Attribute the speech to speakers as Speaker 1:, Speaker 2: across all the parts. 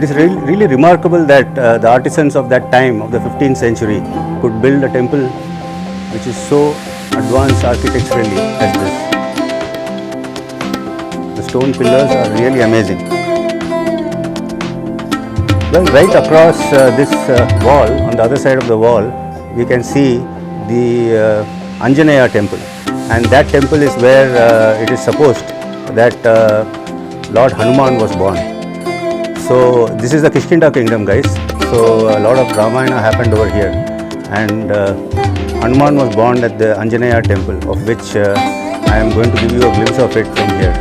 Speaker 1: It is really remarkable that the artisans of that time, of the 15th century, could build a temple which is so advanced architecturally as this. The stone pillars are really amazing. Well, right across this wall, on the other side of the wall, we can see the Anjaneyadri temple, and that temple is where it is supposed that Lord Hanuman was born. So this is the Kishkinda kingdom, guys. So a lot of Ramayana happened over here, and Hanuman was born at the Anjaneyadri temple, of which I am going to give you a glimpse of it from here.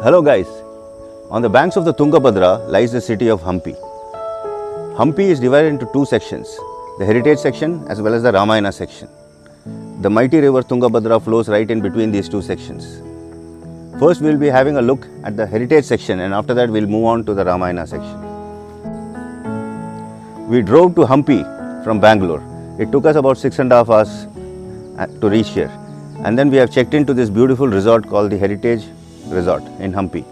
Speaker 1: Hello guys, on the banks of the Tungabhadra lies the city of Hampi. Hampi is divided into two sections, the heritage section as well as the Ramayana section. The mighty river Tungabhadra flows right in between these two sections. First we will be having a look at the heritage section, and after that we will move on to the Ramayana section. We drove to Hampi from Bangalore. It took us about 6.5 hours to reach here, and then we have checked into this beautiful resort called the Heritage Resort in Hampi.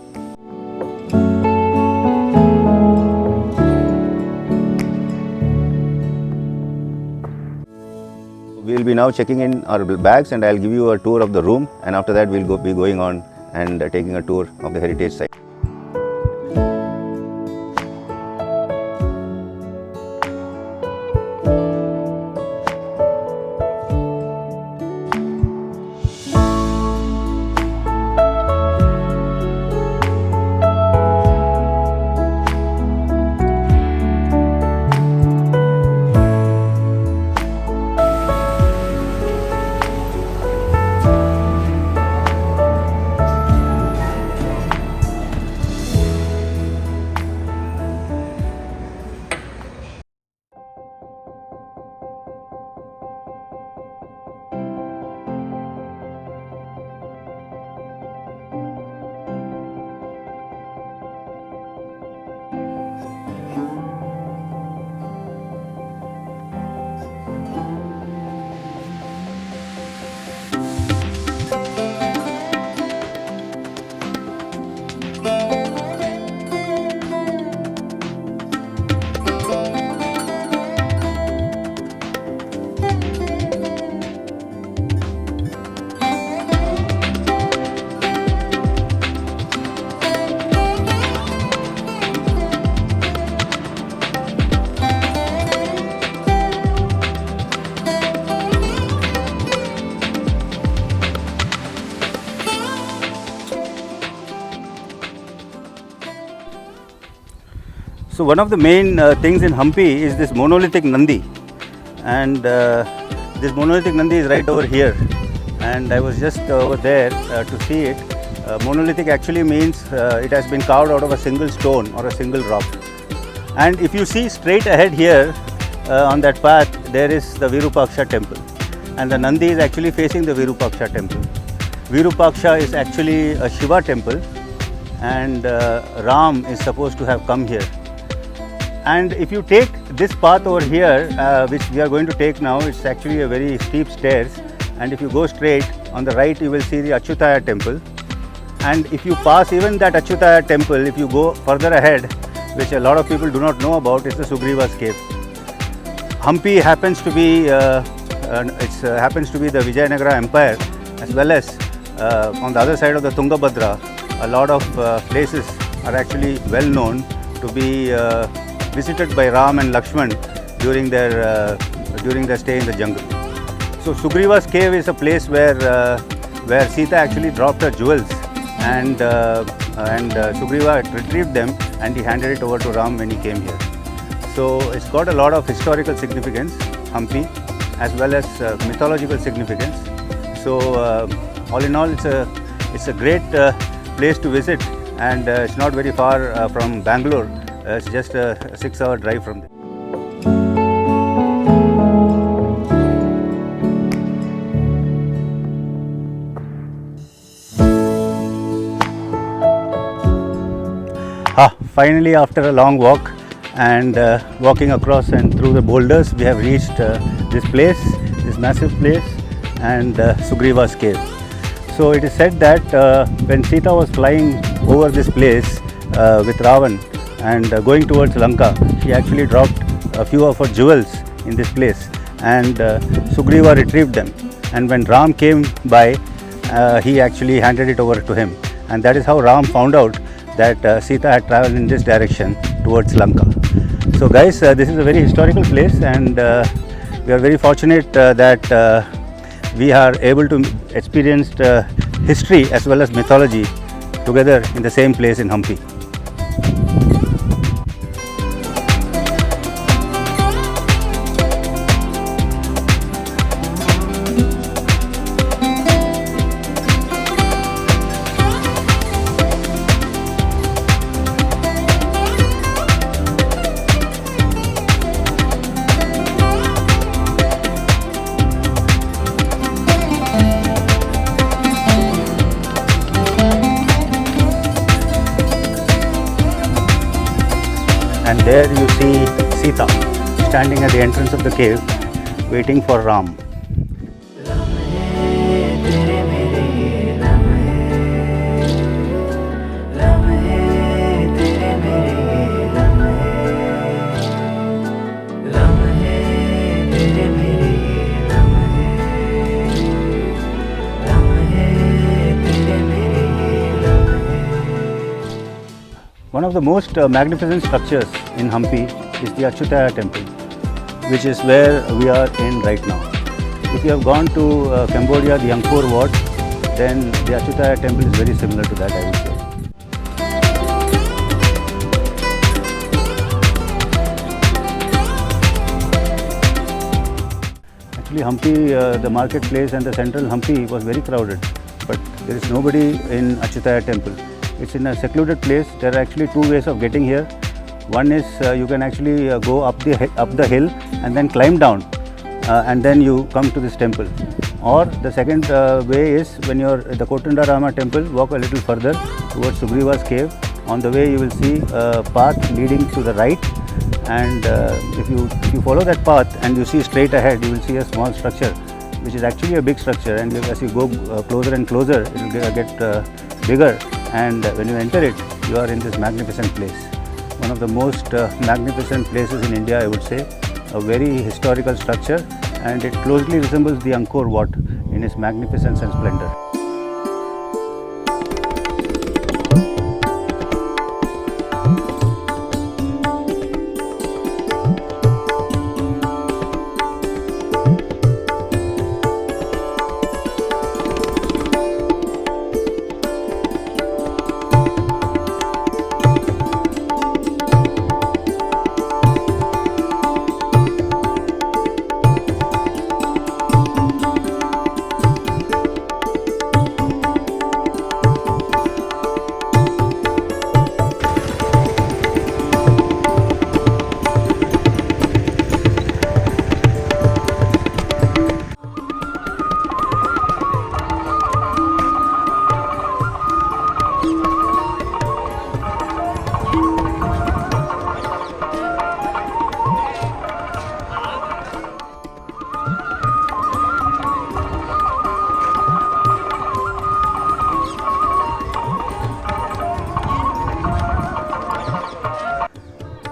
Speaker 1: We will be now checking in our bags, and I will give you a tour of the room, and after that we will be going on and taking a tour of the heritage site. So one of the main things in Hampi is this monolithic Nandi, and this monolithic Nandi is right over here, and I was just over there to see it. Monolithic actually means it has been carved out of a single stone or a single rock. And if you see straight ahead here on that path, there is the Virupaksha temple, and the Nandi is actually facing the Virupaksha temple. Virupaksha is actually a Shiva temple, and Ram is supposed to have come here. And if you take this path over here, which we are going to take now, it's actually a very steep stairs, and if you go straight, on the right you will see the Achutharaya temple. And if you pass even that Achutharaya temple, if you go further ahead, which a lot of people do not know about, is the Sugreeva's cave. Hampi happens to be happens to be the Vijayanagara Empire, as well as on the other side of the Tungabhadra, a lot of places are actually well known to be visited by Ram and Lakshman during their stay in the jungle. So Sugreeva's cave is a place where Sita actually dropped her jewels, and Sugreeva retrieved them and he handed it over to Ram when he came here. So it's got a lot of historical significance, Hampi, as well as mythological significance. So all in all, it's a great place to visit, and it's not very far from Bangalore. It's just a 6-hour drive from there. Finally, after a long walk and walking across and through the boulders, we have reached this place, this massive place, and Sugreeva's cave. So it is said that when Sita was flying over this place with Ravan and going towards Lanka, she actually dropped a few of her jewels in this place, and Sugreeva retrieved them. And when Ram came by, he actually handed it over to him, and that is how Ram found out that Sita had travelled in this direction towards Lanka. So guys, this is a very historical place, and we are very fortunate that we are able to experience history as well as mythology together in the same place in Hampi. And there you see Sita standing at the entrance of the cave waiting for Ram. One of the most magnificent structures in Hampi is the Achutharaya temple, which is where we are in right now. If you have gone to Cambodia, the Angkor Wat, then the Achutharaya temple is very similar to that, I would say. Actually, Hampi, the marketplace and the central Hampi was very crowded, but there is nobody in Achutharaya temple. It's in a secluded place. There are actually two ways of getting here. One is you can actually go up the hill and then climb down, and then you come to this temple. Or the second way is when you're at the Kotandarama temple, walk a little further towards Sugreeva's cave. On the way you will see a path leading to the right, and if you follow that path and you see straight ahead, you will see a small structure, which is actually a big structure, and as you go closer and closer, it will get bigger. And when you enter it, you are in this magnificent place. One of the most magnificent places in India, I would say. A very historical structure, and it closely resembles the Angkor Wat in its magnificence and splendor.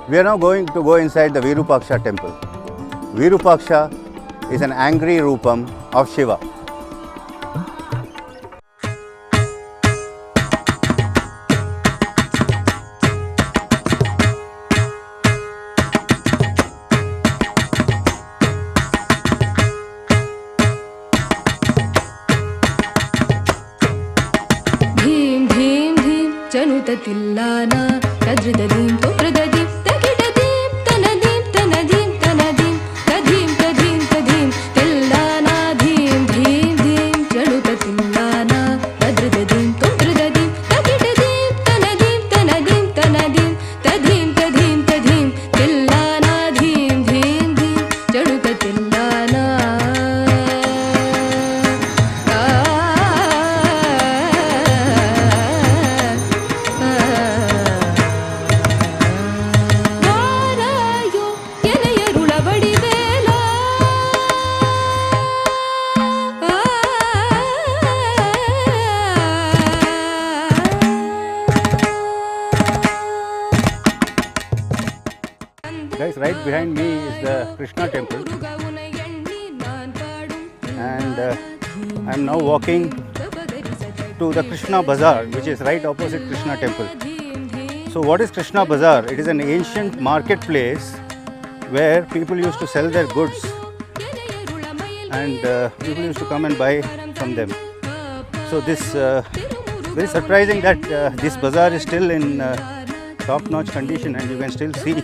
Speaker 1: We are now going to go inside the Virupaksha temple. Virupaksha is an angry Rupam of Shiva.
Speaker 2: Tillana, Tadridadim, Todradim, Tagidadim, Tanadim, Tanadim, Tanadim, Tadim, Tadim, Tadim, Tillana, Dim, Dim, Dim, Januta Tillana, Tadridadim, Todradim, Tagidadim, Tanadim, Tanadim, Tanadim, Tadim, Tadim, Tadim, Tillana, Dim, Dim, Dim, Januta Tillana.
Speaker 1: Guys, right behind me is the Krishna temple, and I'm now walking to the Krishna Bazaar, which is right opposite Krishna temple. So what is Krishna Bazaar? It is an ancient marketplace where people used to sell their goods, and people used to come and buy from them. So this very surprising that this bazaar is still in top-notch condition, and you can still see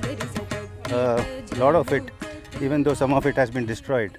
Speaker 1: a lot of it, even though some of it has been destroyed.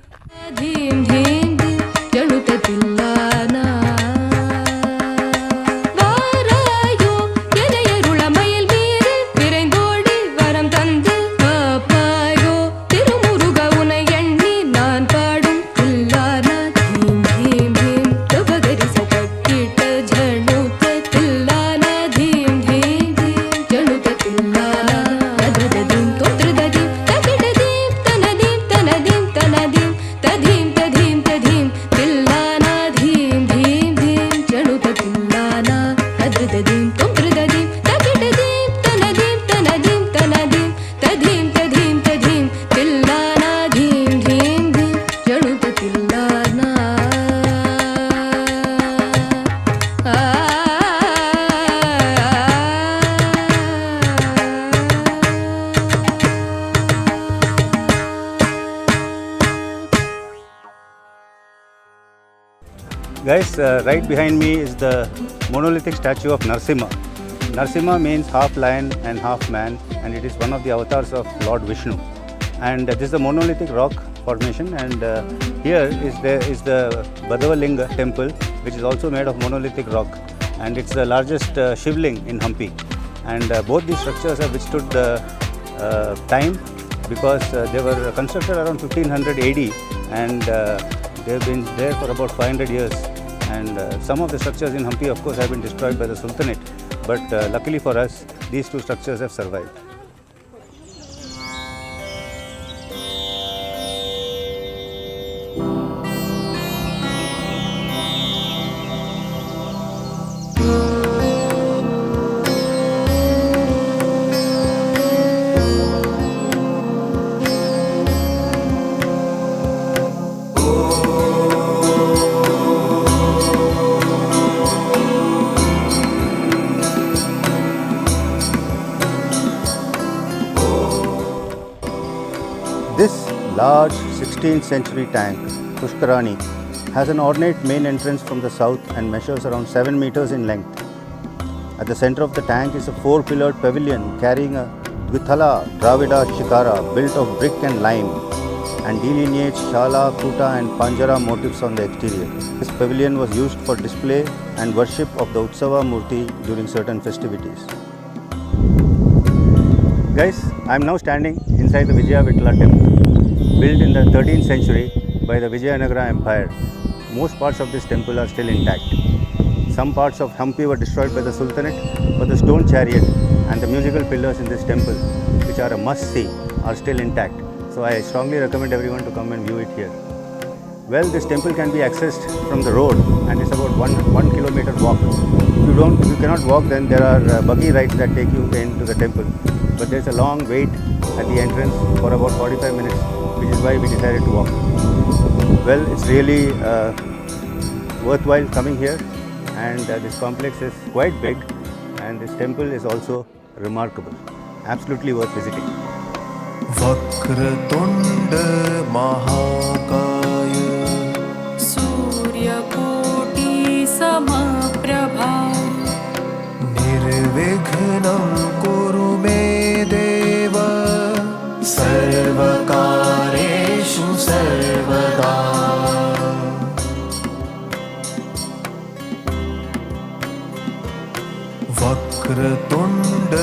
Speaker 1: Guys, right behind me is the monolithic statue of Narasimha. Narasimha means half lion and half man, and it is one of the avatars of Lord Vishnu. And this is the monolithic rock formation, and here is the Badavalinga temple, which is also made of monolithic rock, and it's the largest shivling in Hampi. And both these structures have withstood the time because they were constructed around 1500 AD, and they've been there for about 500 years. And some of the structures in Hampi, of course, have been destroyed by the Sultanate, but luckily for us, these two structures have survived. This large 16th century tank, Pushkarani, has an ornate main entrance from the south and measures around 7 meters in length. At the center of the tank is a 4-pillared pavilion carrying a Vittala Dravida Shikara built of brick and lime and delineates Shala, Kuta and Panjara motifs on the exterior. This pavilion was used for display and worship of the Utsava Murti during certain festivities. Guys, I am now standing inside the Vijaya Vittala temple, built in the 13th century by the Vijayanagara Empire. Most parts of this temple are still intact. Some parts of Hampi were destroyed by the Sultanate, but the stone chariot and the musical pillars in this temple, which are a must-see, are still intact. So I strongly recommend everyone to come and view it here. Well, this temple can be accessed from the road, and it's about one kilometer walk. If you cannot walk, then there are buggy rides that take you into the temple. But there's a long wait at the entrance for about 45 minutes which is why we decided to walk. Well, it's really worthwhile coming here, and this complex is quite big, and this temple is also remarkable. Absolutely worth visiting.
Speaker 3: Vakratunda महाकाय
Speaker 2: सूर्यकोटि समप्रभा
Speaker 3: निर्विघ्नं कुरु मे देव सर्वकार्येषु सर्वदा वक्रतुंड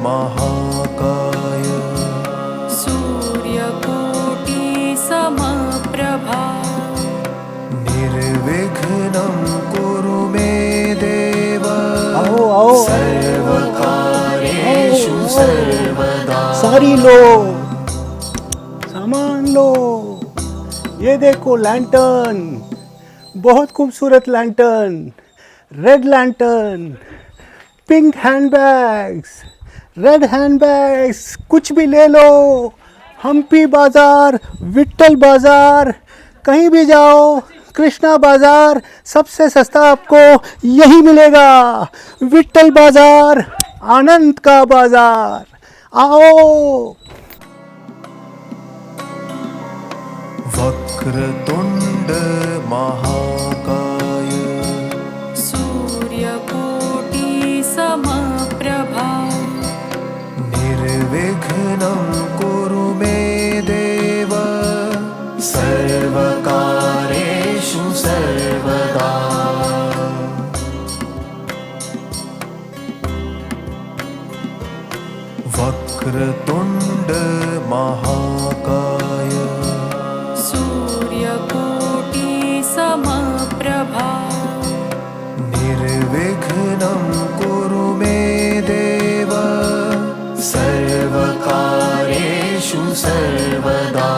Speaker 3: महाकाय
Speaker 2: सूर्यकोटि समप्रभा
Speaker 3: निर्विघ्नं कुरु मे देव सर्वकार्येषु सर्वदा
Speaker 1: सारी लो, सामान लो। ये देखो लैंटर्न, बहुत खूबसूरत lantern, red lantern, pink handbags, red handbags, कुछ भी ले लो। हम्पी बाज़ार, विट्ठल बाज़ार, कहीं भी जाओ, कृष्णा बाज़ार, सबसे सस्ता आपको यही मिलेगा। विट्ठल बाज़ार, आनंद का बाज़ार, आओ।
Speaker 3: वक्रतुंड महाकाय
Speaker 2: सूर्यकोटि समप्रभा
Speaker 3: निर्विघ्नं कुरु मे देव सर्वकार्येषु सर्वदा वक्रतुंड महाकाय
Speaker 2: सूर्यकोटि समप्रभा
Speaker 3: निर्विघ्नं कुरु मे देव सर्वकार्येषु सर्वदा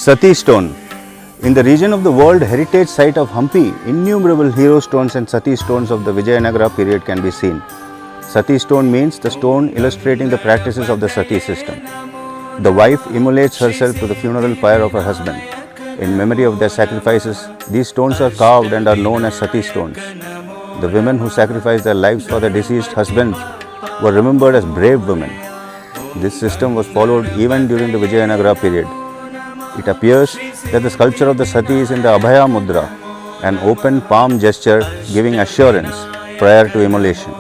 Speaker 1: Sati stone. In the region of the World Heritage Site of Hampi, innumerable hero stones and Sati stones of the Vijayanagara period can be seen. Sati stone means the stone illustrating the practices of the Sati system. The wife immolates herself to the funeral pyre of her husband. In memory of their sacrifices, these stones are carved and are known as Sati stones. The women who sacrificed their lives for their deceased husbands were remembered as brave women. This system was followed even during the Vijayanagara period. It appears that the sculpture of the Sati is in the Abhaya Mudra, an open palm gesture giving assurance prior to immolation.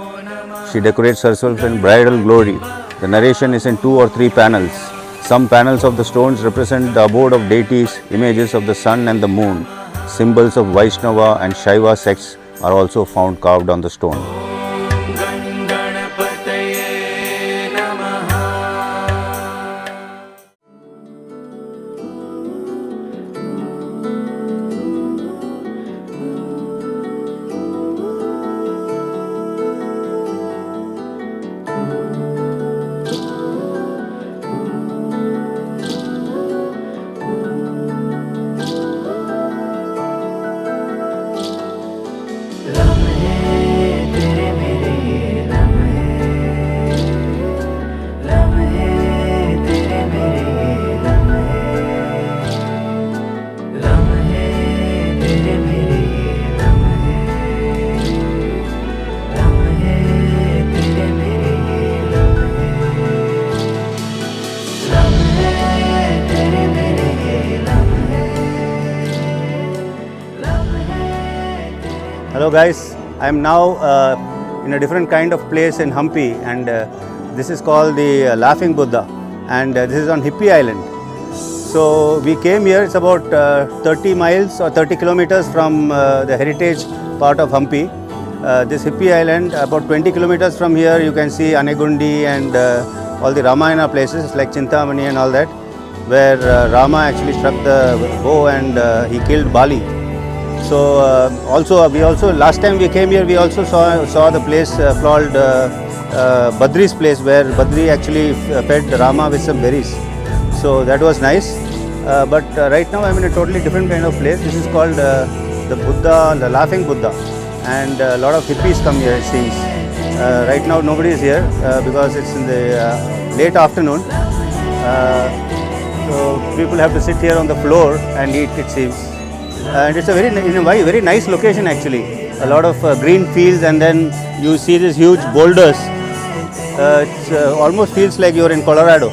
Speaker 1: She decorates herself in bridal glory. The narration is in 2 or 3 panels. Some panels of the stones represent the abode of deities, images of the sun and the moon. Symbols of Vaishnava and Shaiva sects are also found carved on the stone. Hello guys, I am now in a different kind of place in Hampi, and this is called the Laughing Buddha, and this is on Hippie Island. So we came here, it's about 30 miles or 30 kilometers from the heritage part of Hampi. This Hippie Island, about 20 kilometers from here you can see Anegundi and all the Ramayana places like Chintamani and all that, where Rama actually struck the bow and he killed Bali. So we also last time we came here we also saw the place called Badri's place, where Badri actually fed Rama with some berries. So that was nice. But right now I'm in a totally different kind of place. This is called the Buddha, the Laughing Buddha, and a lot of hippies come here it seems. Right now nobody is here because it's in the late afternoon. So people have to sit here on the floor and eat it seems. And it's a very nice location actually. A lot of green fields, and then you see these huge boulders. It almost feels like you're in Colorado.